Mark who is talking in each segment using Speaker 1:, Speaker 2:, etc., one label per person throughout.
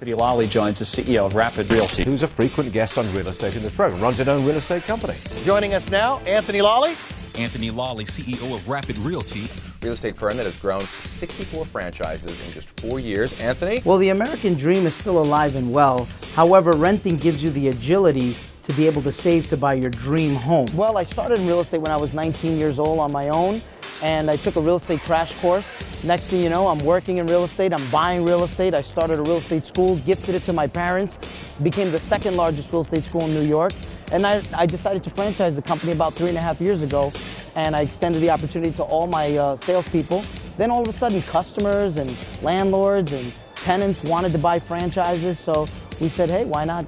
Speaker 1: Anthony Lolly joins us, CEO of Rapid Realty.
Speaker 2: Who's a frequent guest on real estate in this program, runs his own real estate company.
Speaker 3: Joining us now, Anthony Lolly.
Speaker 4: Anthony Lolly, CEO of Rapid Realty.
Speaker 5: Real estate firm that has grown to 64 franchises in just 4 years. Anthony?
Speaker 6: Well, the American dream is still alive and well. However, renting gives you the agility to be able to save to buy your dream home. Well, I started in real estate when I was 19 years old on my own, and I took a real estate crash course. Next thing you know, I'm working in real estate, I'm buying real estate. I started a real estate school, gifted it to my parents, became the second largest real estate school in New York. And I decided to franchise the company about 3.5 years ago, and I extended the opportunity to all my salespeople. Then all of a sudden, customers and landlords and tenants wanted to buy franchises, so we said, hey, why not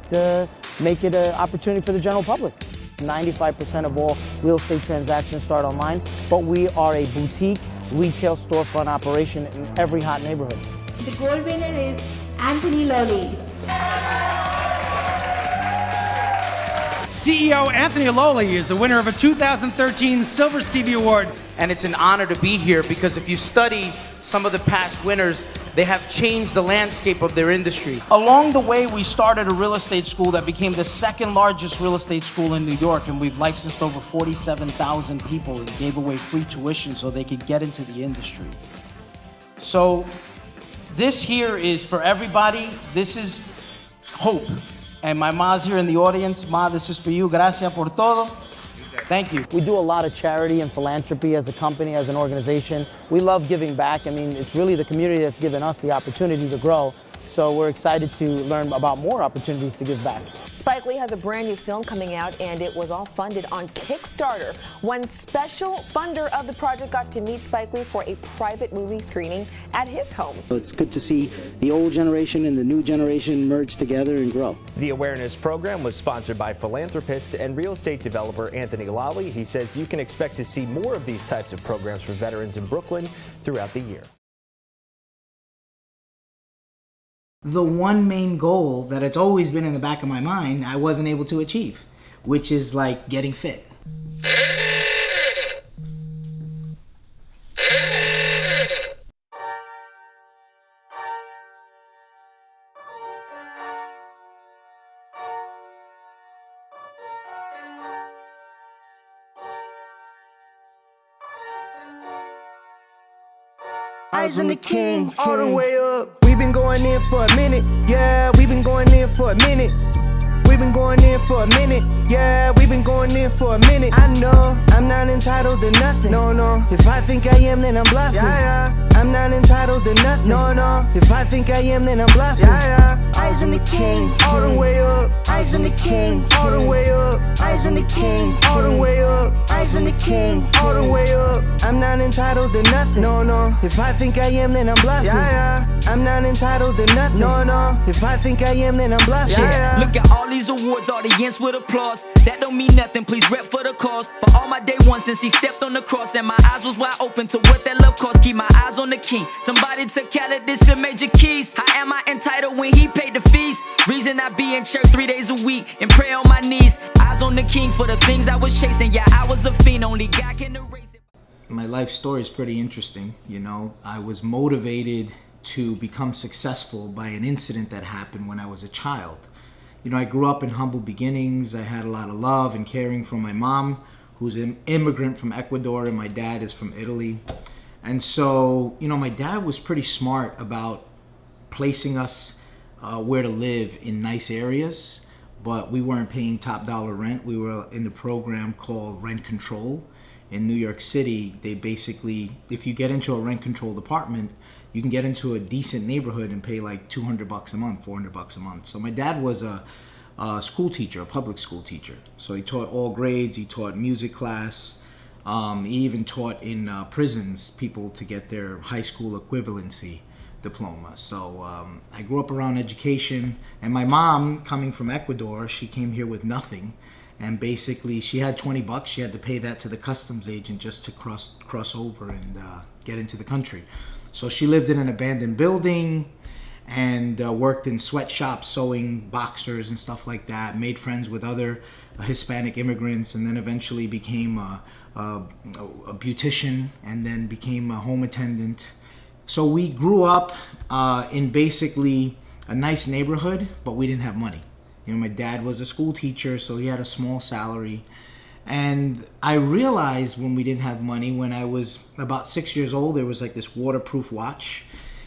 Speaker 6: make it an opportunity for the general public? 95% of all real estate transactions start online, but we are a boutique retail storefront operation in every hot neighborhood.
Speaker 7: The gold winner is Anthony Lolly.
Speaker 8: CEO Anthony Lolly is the winner of a 2013 Silver Stevie Award.
Speaker 6: And it's an honor to be here because if you study some of the past winners, they have changed the landscape of their industry. Along the way, we started a real estate school that became the second largest real estate school in New York, and we've licensed over 47,000 people and gave away free tuition so they could get into the industry. So this here is for everybody. This is hope. And my ma's here in the audience. Ma, this is for you. Gracias por todo. Thank you. We do a lot of charity and philanthropy as a company, as an organization. We love giving back. I mean, it's really the community that's given us the opportunity to grow. So we're excited to learn about more opportunities to give back.
Speaker 9: Spike Lee has a brand new film coming out, and it was all funded on Kickstarter. One special funder of the project got to meet Spike Lee for a private movie screening at his home.
Speaker 6: It's good to see the old generation and the new generation merge together and grow.
Speaker 10: The awareness program was sponsored by philanthropist and real estate developer Anthony Lolly. He says you can expect to see more of these types of programs for veterans in Brooklyn throughout the year.
Speaker 6: The one main goal that it's always been in the back of my mind, I wasn't able to achieve, which is like getting fit.
Speaker 11: Eyes on the king, all the way up. We've been going in for a minute, yeah, we've been going in for a minute. We've been going in for a minute, yeah, we've been going in for a minute. I know, I'm not entitled to nothing, no. If I think I am, then I'm bluffing, yeah. I'm not entitled to nothing, no. If I think I am, then I'm bluffing, yeah. Eyes on the king, all the way up. Eyes on the king, all the way up. Eyes on the king, all the way up. Eyes on the king, all the way up. I'm not entitled to nothing, no. If I think I am, then I'm bluffing, yeah. I'm not entitled to nothing, no. If I think I am, then I'm bluffing, yeah.
Speaker 12: Look at all these awards, audience with applause. That don't mean nothing, please rep for the cause. For all my day one since he stepped on the cross, and my eyes was wide open to what that love cost. Keep my eyes on the king. Somebody took Khaled, this your major keys. How am I entitled when he paid the fees? Reason I be in church 3 days a week and pray on my knees. Eyes on the king for the things I was chasing. Yeah, I was a fiend, only God can erase it.
Speaker 6: My life story is pretty interesting, you know. I was motivated to become successful by an incident that happened when I was a child. You know, I grew up in humble beginnings. I had a lot of love and caring from my mom, who's an immigrant from Ecuador, and my dad is from Italy. And so, you know, my dad was pretty smart about placing us where to live in nice areas, but we weren't paying top dollar rent. We were in the program called Rent Control. In New York City, they basically, if you get into a rent controlled apartment, you can get into a decent neighborhood and pay like $200 a month, $400 a month. So my dad was a school teacher, a public school teacher. So he taught all grades, he taught music class, he even taught in prisons people to get their high school equivalency diploma. So I grew up around education, and my mom, coming from Ecuador, she came here with nothing. And basically, she had $20. She had to pay that to the customs agent just to cross over and get into the country. So she lived in an abandoned building and worked in sweatshops, sewing boxers and stuff like that. Made friends with other Hispanic immigrants, and then eventually became a beautician, and then became a home attendant. So we grew up in basically a nice neighborhood, but we didn't have money. You know, my dad was a school teacher, so he had a small salary. And I realized when we didn't have money, when I was about 6 years old, there was like this waterproof watch,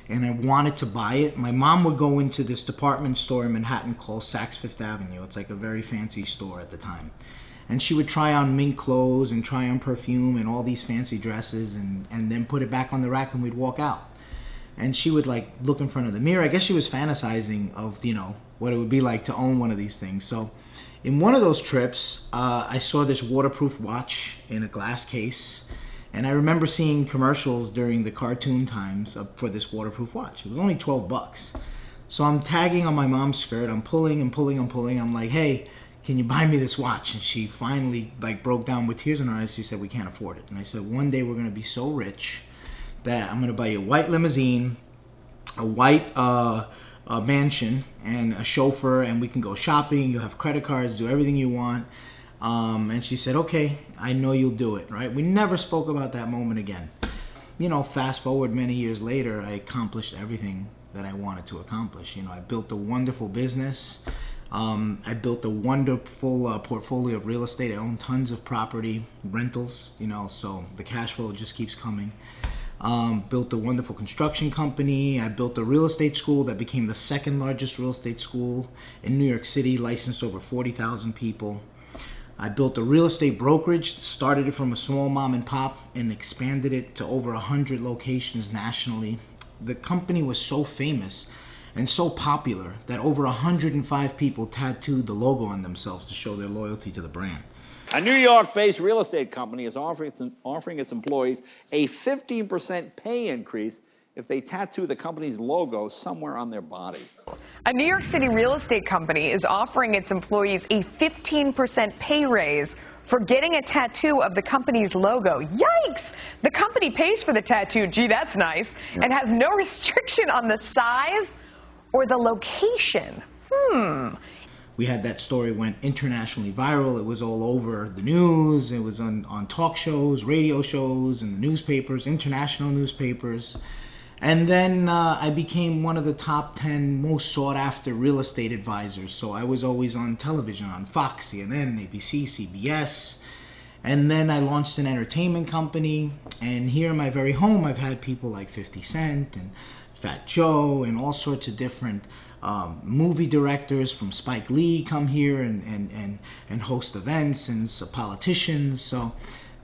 Speaker 6: and I wanted to buy it. My mom would go into this department store in Manhattan called Saks Fifth Avenue. It's like a very fancy store at the time. And she would try on mink clothes and try on perfume and all these fancy dresses and then put it back on the rack and we'd walk out. And she would like look in front of the mirror. I guess she was fantasizing of, you know, what it would be like to own one of these things. So in one of those trips, I saw this waterproof watch in a glass case. And I remember seeing commercials during the cartoon times for this waterproof watch. It was only $12. So I'm tagging on my mom's skirt. I'm pulling and pulling and pulling. I'm like, hey, can you buy me this watch? And she finally like broke down with tears in her eyes. She said, we can't afford it. And I said, one day we're going to be so rich that I'm going to buy you a white limousine, a white mansion, and a chauffeur, and we can go shopping. You'll have credit cards, do everything you want. And she said, okay, I know you'll do it, right? We never spoke about that moment again. You know, fast forward many years later, I accomplished everything that I wanted to accomplish. You know, I built a wonderful business. I built a wonderful portfolio of real estate. I own tons of property, rentals, you know, so the cash flow just keeps coming. Built a wonderful construction company. I built a real estate school that became the second largest real estate school in New York City, licensed over 40,000 people. I built a real estate brokerage, started it from a small mom and pop and expanded it to over 100 locations nationally. The company was so famous and so popular that over 105 people tattooed the logo on themselves to show their loyalty to the brand.
Speaker 13: A New York-based real estate company is offering its employees a 15% pay increase if they tattoo the company's logo somewhere on their body.
Speaker 9: A New York City real estate company is offering its employees a 15% pay raise for getting a tattoo of the company's logo. Yikes! The company pays for the tattoo, gee, that's nice, and has no restriction on the size or the location.
Speaker 6: We had that story went internationally viral. It was all over the news. It was on talk shows, radio shows, and the newspapers, international newspapers. And then I became one of the top 10 most sought after real estate advisors. So I was always on television, on Fox, CNN, ABC, CBS. And then I launched an entertainment company. And here in my very home, I've had people like 50 Cent and Fat Joe and all sorts of different movie directors from Spike Lee come here and host events, and so politicians. So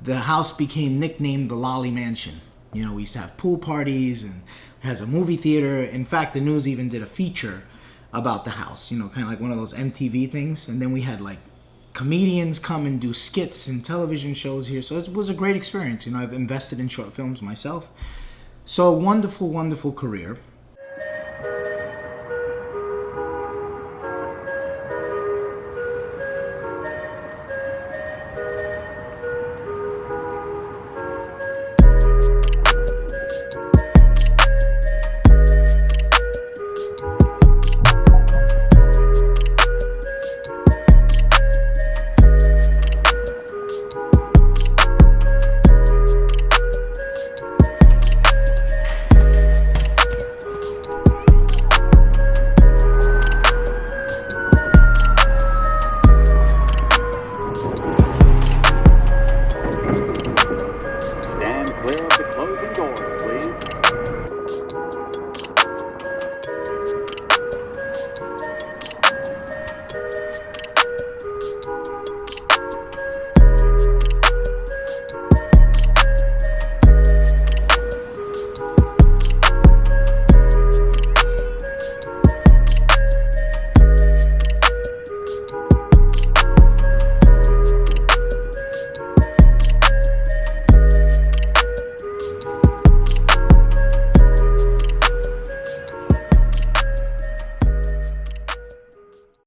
Speaker 6: the house became nicknamed the Lolly Mansion. You know, we used to have pool parties, and it has a movie theater. In fact, the news even did a feature about the house, you know, kind of like one of those MTV things. And then we had like comedians come and do skits and television shows here. So it was a great experience. You know, I've invested in short films myself. So wonderful, wonderful career.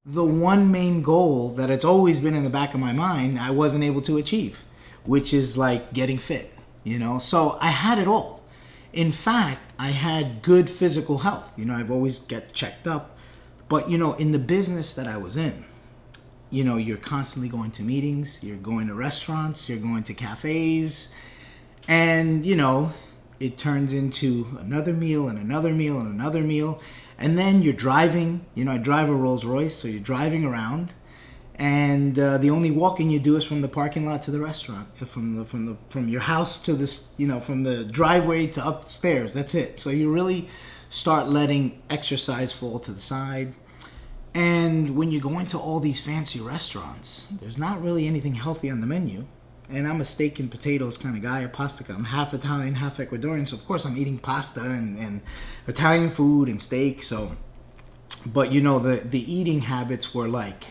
Speaker 6: The one main goal that it's always been in the back of my mind, I wasn't able to achieve, which is like getting fit, you know? So I had it all. In fact, I had good physical health. You know, I've always get checked up. But, you know, in the business that I was in, you know, you're constantly going to meetings, you're going to restaurants, you're going to cafes, and, you know, it turns into another meal and another meal and another meal. And then you're driving, I drive a Rolls Royce, so you're driving around, and the only walking you do is from the parking lot to the restaurant, from your house to this, from the driveway to upstairs. That's it. So you really start letting exercise fall to the side. And when you go into all these fancy restaurants, there's not really anything healthy on the menu. And I'm a steak and potatoes kind of guy, a pasta guy. I'm half Italian, half Ecuadorian, so of course I'm eating pasta and Italian food and steak. So, but the eating habits were like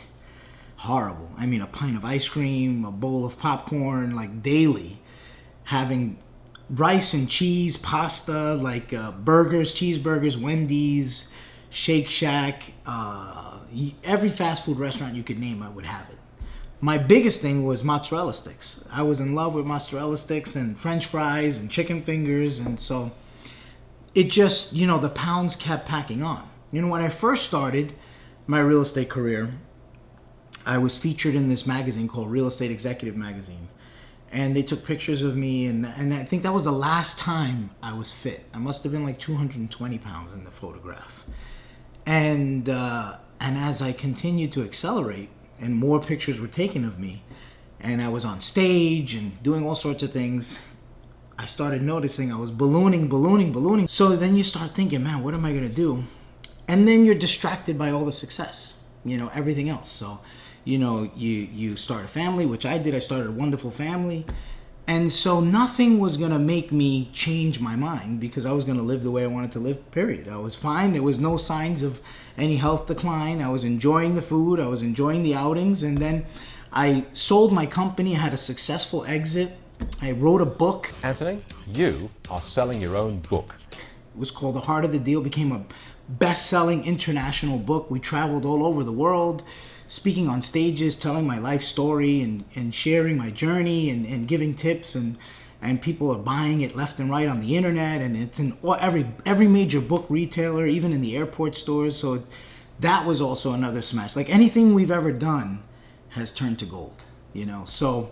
Speaker 6: horrible. I mean, a pint of ice cream, a bowl of popcorn, like daily, having rice and cheese, pasta, like burgers, cheeseburgers, Wendy's, Shake Shack, every fast food restaurant you could name, I would have it. My biggest thing was mozzarella sticks. I was in love with mozzarella sticks and French fries and chicken fingers, and so it just, the pounds kept packing on. When I first started my real estate career, I was featured in this magazine called Real Estate Executive Magazine, and they took pictures of me, and I think that was the last time I was fit. I must have been like 220 pounds in the photograph. And as I continued to accelerate, and more pictures were taken of me, and I was on stage and doing all sorts of things, I started noticing I was ballooning. So then you start thinking, man, what am I gonna do? And then you're distracted by all the success, everything else. So, you start a family, which I did. I started a wonderful family. And so nothing was gonna make me change my mind, because I was gonna live the way I wanted to live, period. I was fine. There was no signs of any health decline. I was enjoying the food. I was enjoying the outings. And then I sold my company, had a successful exit. I wrote a book.
Speaker 2: Anthony, you are selling your own book.
Speaker 6: It was called The Heart of the Deal. It became a best-selling international book. We traveled all over the world, speaking on stages, telling my life story and sharing my journey and giving tips, and people are buying it left and right on the internet, and it's in every major book retailer, even in the airport stores. So that was also another smash. Like anything we've ever done has turned to gold, So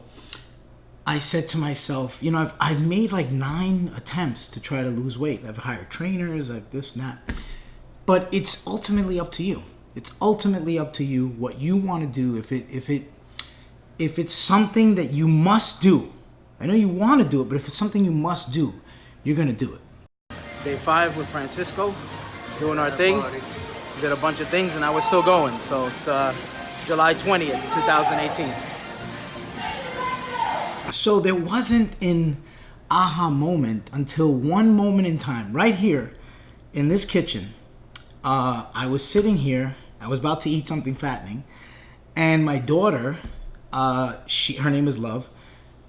Speaker 6: I said to myself, I've made like 9 attempts to try to lose weight. I've hired trainers, I've this and that, but it's ultimately up to you. It's ultimately up to you what you want to do. If it's something that you must do, I know you want to do it, but if it's something you must do, you're going to do it.
Speaker 14: Day 5 with Francisco, doing our thing. Did a bunch of things, and I was still going. So it's July 20th, 2018.
Speaker 6: So there wasn't an aha moment until one moment in time, right here in this kitchen. I was sitting here. I was about to eat something fattening, and my daughter, her name is Love,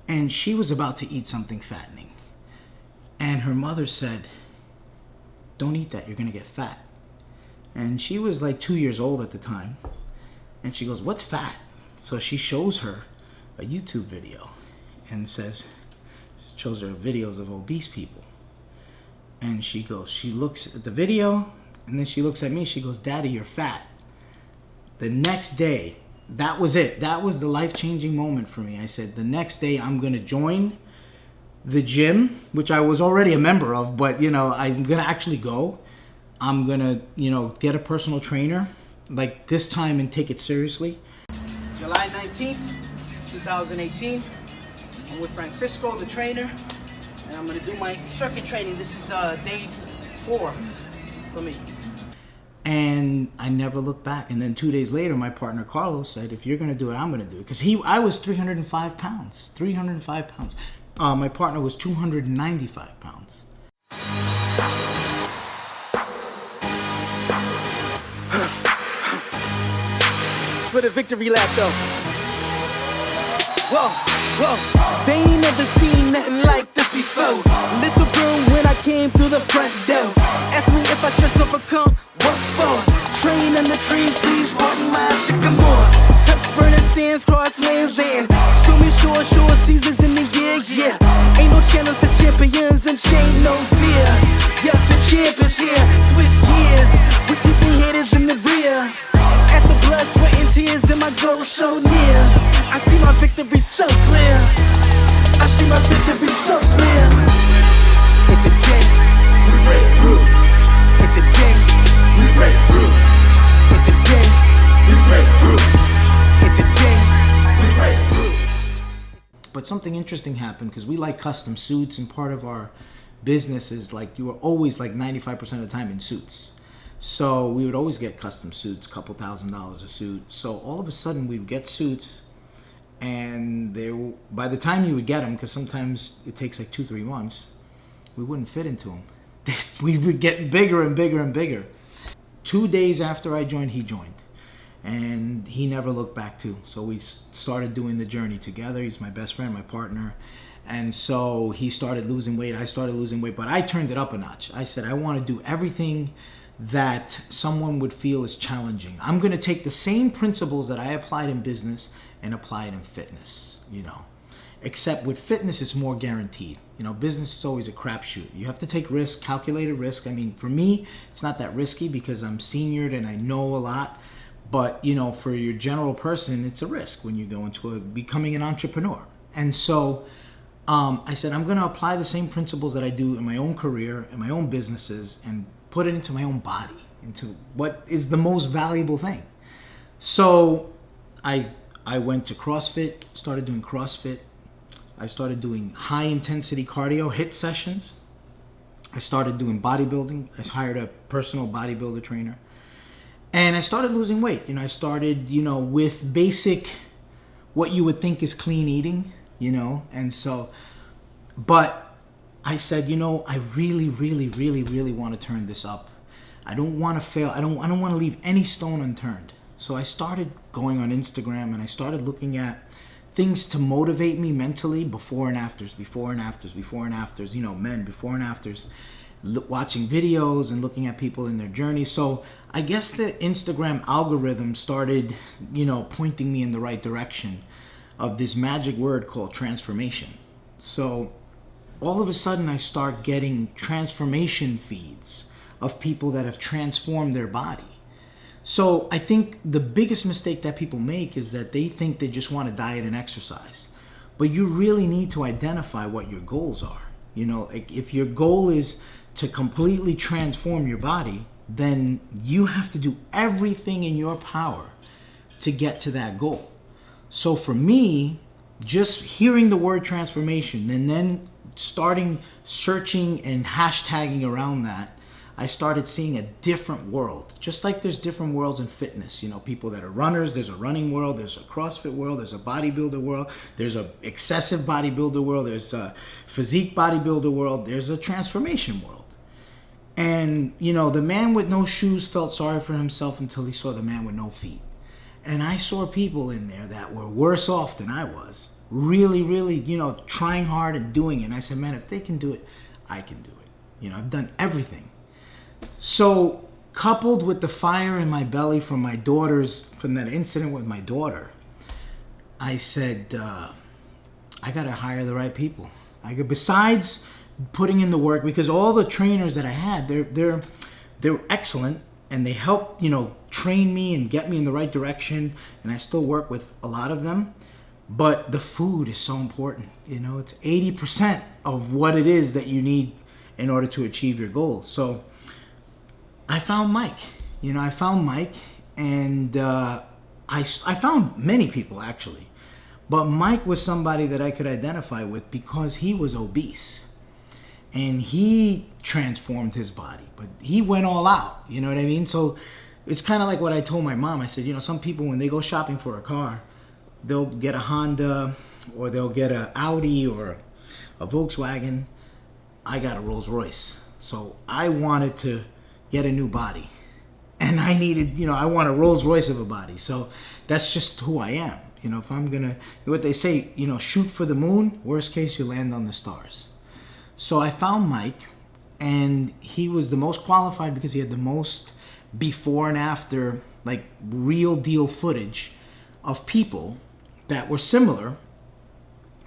Speaker 6: and she was about to eat something fattening. And her mother said, "Don't eat that, you're gonna get fat." And she was like 2 years old at the time. And she goes, "What's fat?" So she shows her a YouTube video and shows her videos of obese people. And she looks at the video, and then she looks at me, she goes, "Daddy, you're fat." The next day, that was it. That was the life-changing moment for me. I said, the next day I'm going to join the gym, which I was already a member of, but, I'm going to actually go. I'm going to, get a personal trainer, like this time, and take it seriously.
Speaker 14: July 19th, 2018. I'm with Francisco, the trainer, and I'm going to do my circuit training. This is day 4 for me.
Speaker 6: And I never looked back. And then 2 days later, my partner Carlos said, "If you're going to do it, I'm going to do it." Because I was 305 pounds. 305 pounds. My partner was 295 pounds.
Speaker 11: For the victory lap, though. Whoa. They ain't never seen nothing like this before. Lit the room when I came through the front door. Ask me if I should overcome. What for? Train in the trees, please pardon my sycamore. Touch burning sands, cross lands, and stormy shore seasons in the year, yeah. Ain't no channel for champions and chain no fear. Yup, the champ is here. Switch gears, we keeping haters in the rear. At the blood, sweat, and tears, and my goal so near. I see my victory so clear. I see my victory so clear. And today, we break through. And today, we breakthrough. And today, we break through. And today, we break through.
Speaker 6: But something interesting happened because we like custom suits, and part of our business is like you were always like 95% of the time in suits. So we would always get custom suits, couple $1,000s a suit. So all of a sudden we would get suits, and by the time you would get them, because sometimes it takes like 2-3 months, we wouldn't fit into them. We would get bigger and bigger and bigger. 2 days after I joined, he joined. And he never looked back too. So we started doing the journey together. He's my best friend, my partner. And so he started losing weight. I started losing weight, but I turned it up a notch. I said, I want to do everything that someone would feel is challenging. I'm going to take the same principles that I applied in business and apply it in fitness, you know. Except with fitness, it's more guaranteed. You know, business is always a crapshoot. You have to take risk, calculated risk. I mean, for me, it's not that risky because I'm seniored and I know a lot. But, you know, for your general person, it's a risk when you go into becoming an entrepreneur. And so I said, I'm going to apply the same principles that I do in my own career, in my own businesses, and put it into my own body, into what is the most valuable thing. So I went to CrossFit, started doing CrossFit. I started doing high intensity cardio, HIIT sessions. I started doing bodybuilding. I hired a personal bodybuilder trainer. And I started losing weight. You know, I started, you know, with basic, what you would think is clean eating, you know. And so, but I said, you know, I really, really, really, really want to turn this up. I don't want to fail. I don't want to leave any stone unturned. So I started going on Instagram and I started looking at things to motivate me mentally, before and afters, before and afters, before and afters, you know, men, before and afters, watching videos and looking at people in their journey. So I guess the Instagram algorithm started, you know, pointing me in the right direction of this magic word called transformation. So all of a sudden I start getting transformation feeds of people that have transformed their body. So I think the biggest mistake that people make is that they think they just want to diet and exercise. But you really need to identify what your goals are. You know, if your goal is to completely transform your body, then you have to do everything in your power to get to that goal. So for me, just hearing the word transformation and then starting searching and hashtagging around that, I started seeing a different world. Just like there's different worlds in fitness. You know, people that are runners, there's a running world, there's a CrossFit world, there's a bodybuilder world, there's a excessive bodybuilder world, there's a physique bodybuilder world, there's a transformation world. And, you know, the man with no shoes felt sorry for himself until he saw the man with no feet. And I saw people in there that were worse off than I was. Really, really, you know, trying hard and doing it. And I said, man, if they can do it, I can do it. You know, I've done everything. So coupled with the fire in my belly from my daughter's, from that incident with my daughter, I said, I got to hire the right people. Besides putting in the work, because all the trainers that I had, they're excellent and they help, you know, train me and get me in the right direction. And I still work with a lot of them. But the food is so important. You know, it's 80% of what it is that you need in order to achieve your goals. So I found Mike. You know, I found Mike, and I found many people actually, but Mike was somebody that I could identify with because he was obese, and he transformed his body, but he went all out. You know what I mean? So it's kind of like what I told my mom. I said, you know, some people when they go shopping for a car, they'll get a Honda or they'll get an Audi or a Volkswagen. I got a Rolls Royce, so I wanted to get a new body, and I needed, you know, I want a Rolls Royce of a body. So that's just who I am. You know, if I'm gonna, what they say, you know, shoot for the moon, worst case you land on the stars. So I found Mike, and he was the most qualified because he had the most before and after, like, real deal footage of people that were similar,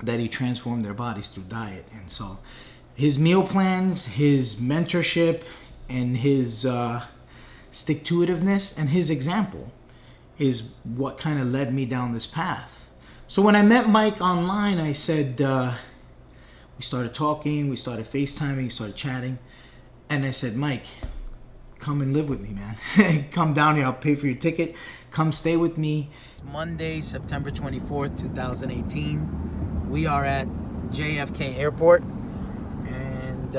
Speaker 6: that he transformed their bodies through diet. And so his meal plans, his mentorship, and his stick-to-itiveness and his example is what kind of led me down this path. So when I met Mike online, I said, we started talking, we started FaceTiming, we started chatting, and I said, Mike, come and live with me, man. Come down here. I'll pay for your ticket. Come stay with me. Monday, September 24th, 2018. We are at JFK Airport, and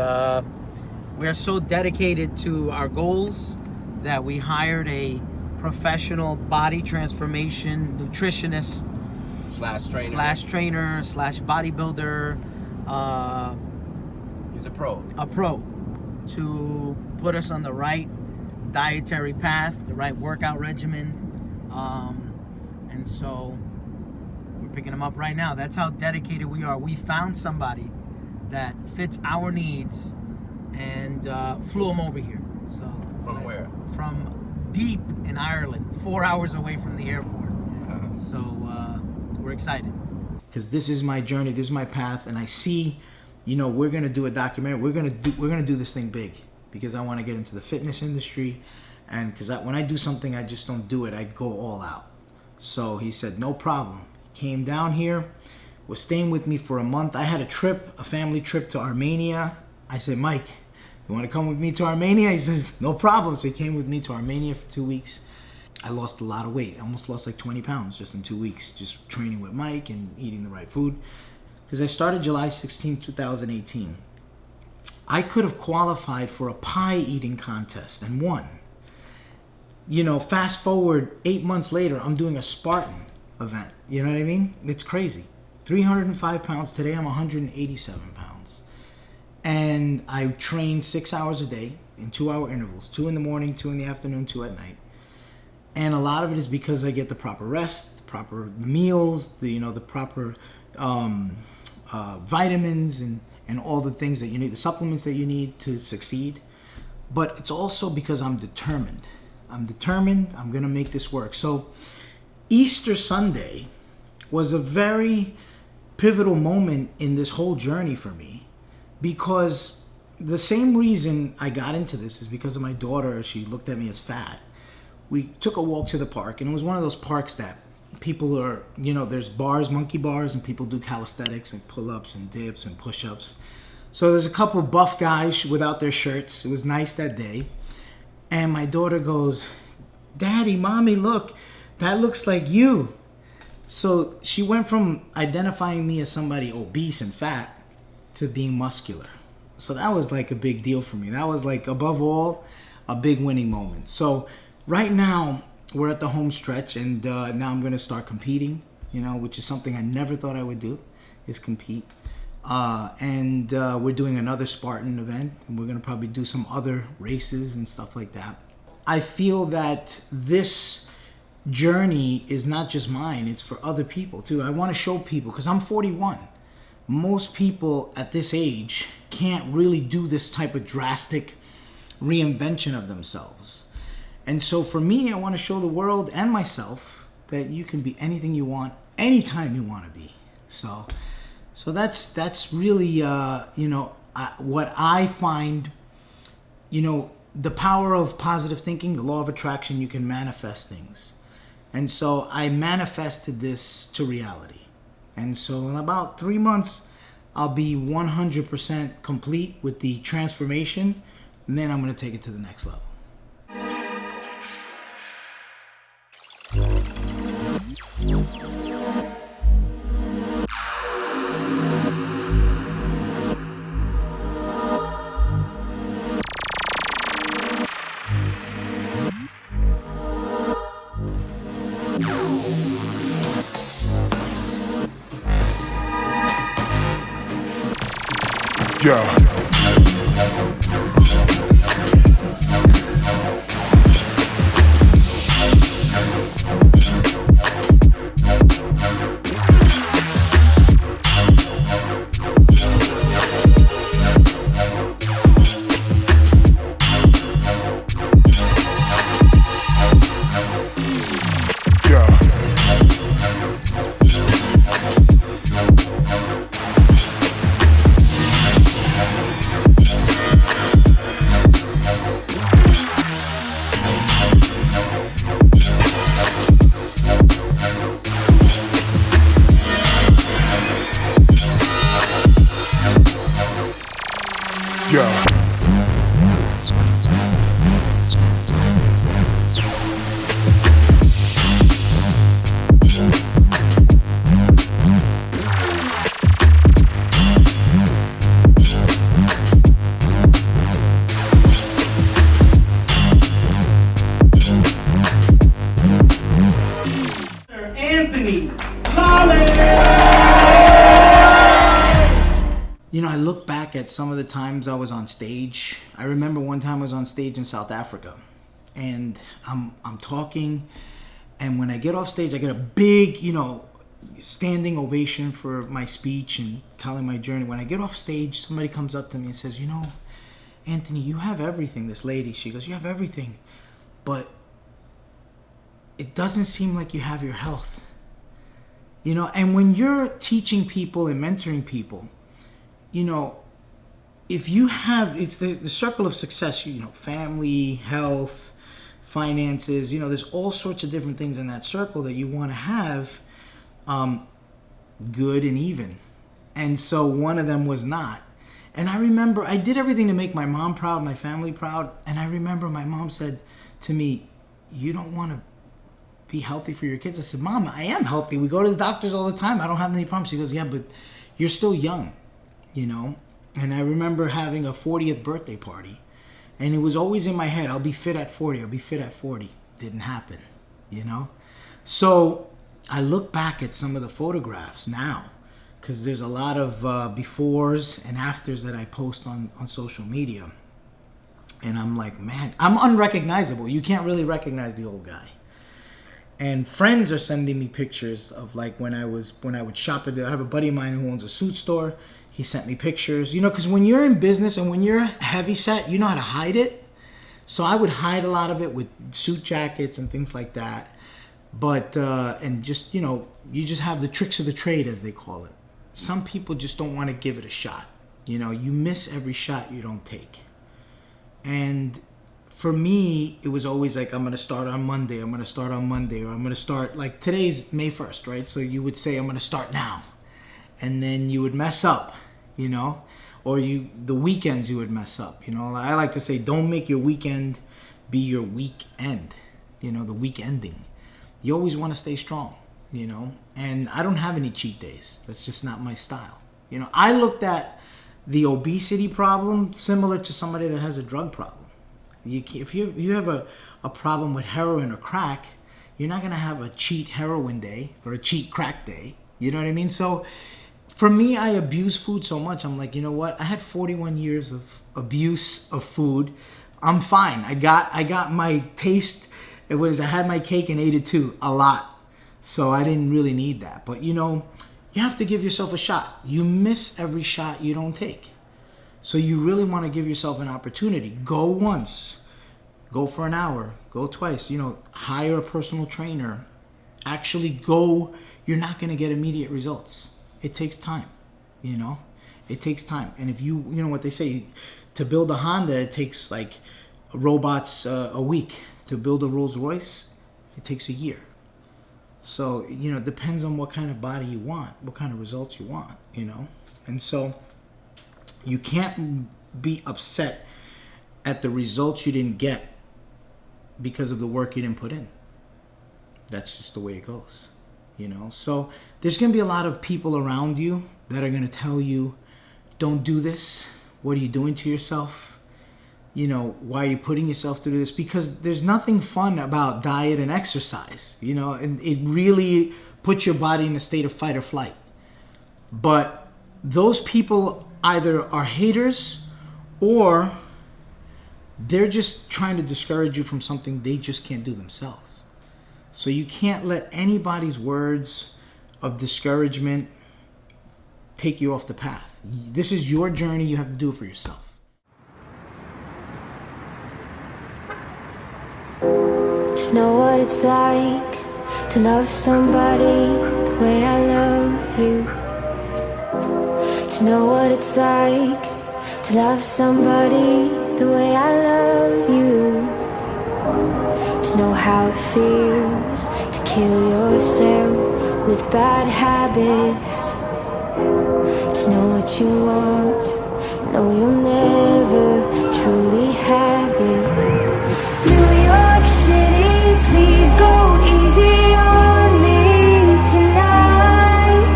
Speaker 6: we are so dedicated to our goals that we hired a professional body transformation nutritionist slash trainer slash bodybuilder.
Speaker 10: He's a pro.
Speaker 6: A pro, to put us on the right dietary path, the right workout regimen. And so we're picking him up right now. That's how dedicated we are. We found somebody that fits our needs and flew him over here. So
Speaker 10: From where?
Speaker 6: From deep in Ireland, 4 hours away from the airport. So we're excited because this is my journey, this is my path, and I see, you know, we're gonna do a documentary. We're gonna do this thing big because I want to get into the fitness industry, and because when I do something, I just don't do it. I go all out. So he said, no problem. Came down here, was staying with me for a month. I had a family trip to Armenia. I said, Mike, you want to come with me to Armenia? He says, no problem. So he came with me to Armenia for 2 weeks. I lost a lot of weight. I almost lost like 20 pounds just in 2 weeks, just training with Mike and eating the right food. Because I started July 16, 2018. I could have qualified for a pie eating contest and won. You know, fast forward 8 months later, I'm doing a Spartan event. You know what I mean? It's crazy. 305 pounds. Today I'm 187 pounds. And I train 6 hours a day in 2-hour intervals. 2 in the morning, 2 in the afternoon, 2 at night. And a lot of it is because I get the proper rest, the proper meals, the proper vitamins and all the things that you need, the supplements that you need to succeed. But it's also because I'm determined. I'm going to make this work. So Easter Sunday was a very pivotal moment in this whole journey for me, because the same reason I got into this is because of my daughter. She looked at me as fat. We took a walk to the park, and it was one of those parks that people are, there's bars, monkey bars, and people do calisthenics and pull-ups and dips and push-ups. So there's a couple of buff guys without their shirts. It was nice that day. And my daughter goes, Daddy, Mommy, look, that looks like you. So she went from identifying me as somebody obese and fat to being muscular. So that was like a big deal for me. That was like, above all, a big winning moment. So right now, we're at the home stretch, and now I'm going to start competing, which is something I never thought I would do, is compete. And we're doing another Spartan event, and we're going to probably do some other races and stuff like that. I feel that this journey is not just mine, it's for other people too. I want to show people, because I'm 41. Most people at this age can't really do this type of drastic reinvention of themselves. And so for me, I want to show the world and myself that you can be anything you want, anytime you want to be. So that's really, what I find, the power of positive thinking, the law of attraction. You can manifest things. And so I manifested this to reality. And so in about 3 months, I'll be 100% complete with the transformation. And then I'm going to take it to the next level. look back at some of the times I was on stage. I remember one time I was on stage in South Africa, and I'm talking, and when I get off stage, I get a big, standing ovation for my speech and telling my journey. When I get off stage, somebody comes up to me and says, Anthony, you have everything. This lady, she goes, you have everything, but it doesn't seem like you have your health. And when you're teaching people and mentoring people, if you have, it's the circle of success, family, health, finances, there's all sorts of different things in that circle that you want to have good and even. And so one of them was not. And I remember I did everything to make my mom proud, my family proud. And I remember my mom said to me, you don't want to be healthy for your kids? I said, Mom, I am healthy. We go to the doctors all the time. I don't have any problems. She goes, yeah, but you're still young, And I remember having a 40th birthday party. And it was always in my head, I'll be fit at 40. I'll be fit at 40. Didn't happen, So I look back at some of the photographs now, because there's a lot of befores and afters that I post on social media. And I'm like, man, I'm unrecognizable. You can't really recognize the old guy. And friends are sending me pictures of like when I would shop at I have a buddy of mine who owns a suit store. He sent me pictures, because when you're in business and when you're heavy set, you know how to hide it. So I would hide a lot of it with suit jackets and things like that. But, and just, you just have the tricks of the trade, as they call it. Some people just don't want to give it a shot. You miss every shot you don't take. And for me, it was always like, I'm going to start on Monday, or I'm going to start, like today's May 1st, right? So you would say, I'm going to start now. And then you would mess up, or the weekends you would mess up, I like to say, don't make your weekend be your weekend, the week ending. You always want to stay strong, and I don't have any cheat days. That's just not my style. I looked at the obesity problem similar to somebody that has a drug problem. If you have a problem with heroin or crack, you're not going to have a cheat heroin day or a cheat crack day. You know what I mean? So for me, I abuse food so much. I'm like, you know what? I had 41 years of abuse of food. I'm fine. I got my taste. I had my cake and ate it too, a lot. So I didn't really need that. But you have to give yourself a shot. You miss every shot you don't take. So you really want to give yourself an opportunity. Go once, go for an hour, go twice, hire a personal trainer. Actually go. You're not going to get immediate results. It takes time, it takes time. And if you know what they say, to build a Honda, it takes like robots a week. To build a Rolls Royce, it takes a year. So, it depends on what kind of body you want, what kind of results you want, And so you can't be upset at the results you didn't get because of the work you didn't put in. That's just the way it goes, So there's going to be a lot of people around you that are going to tell you, don't do this. What are you doing to yourself? Why are you putting yourself through this? Because there's nothing fun about diet and exercise, and it really puts your body in a state of fight or flight. But those people either are haters or they're just trying to discourage you from something they just can't do themselves. So you can't let anybody's words of discouragement take you off the path. This is your journey. You have to do it for yourself.
Speaker 7: To know what it's like to love somebody the way I love you. To know what it's like to love somebody the way I love you. To know how it feels to kill yourself with bad habits. To know what you want, know you'll never truly have it. New York City, please go easy on me tonight.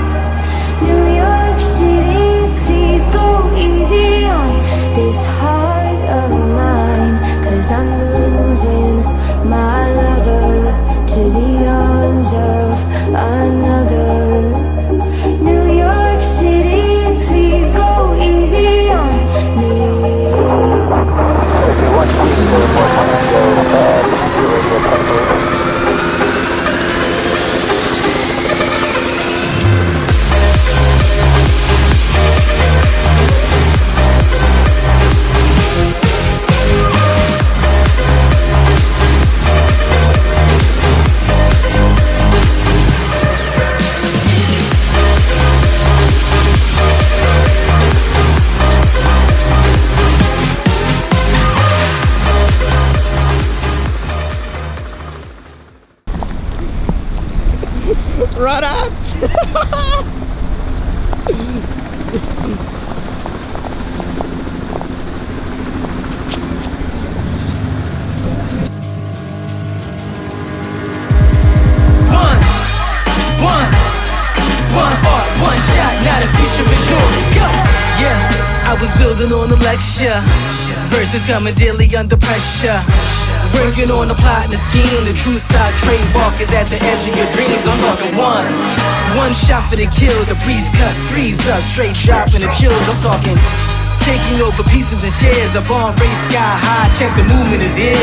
Speaker 7: New York City, please go easy on this heart of mine. 'Cause I'm losing my lover to the arms of another. New York City, please go easy
Speaker 11: Run out!
Speaker 14: One shot, now the future is yours. Go! Yeah, I was building on the lecture. Verses coming daily under pressure. Working on the plot and the scheme. The true stock trademark is at the edge of your dreams. I'm talking one shot for the kill. The priest cut, freeze up, straight dropping the chills. I'm talking taking over pieces and shares. A bomb race sky high. Check the movement is here.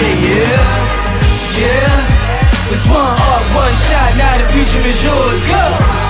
Speaker 14: Yeah. It's one art, one shot. Now the future is yours. Go!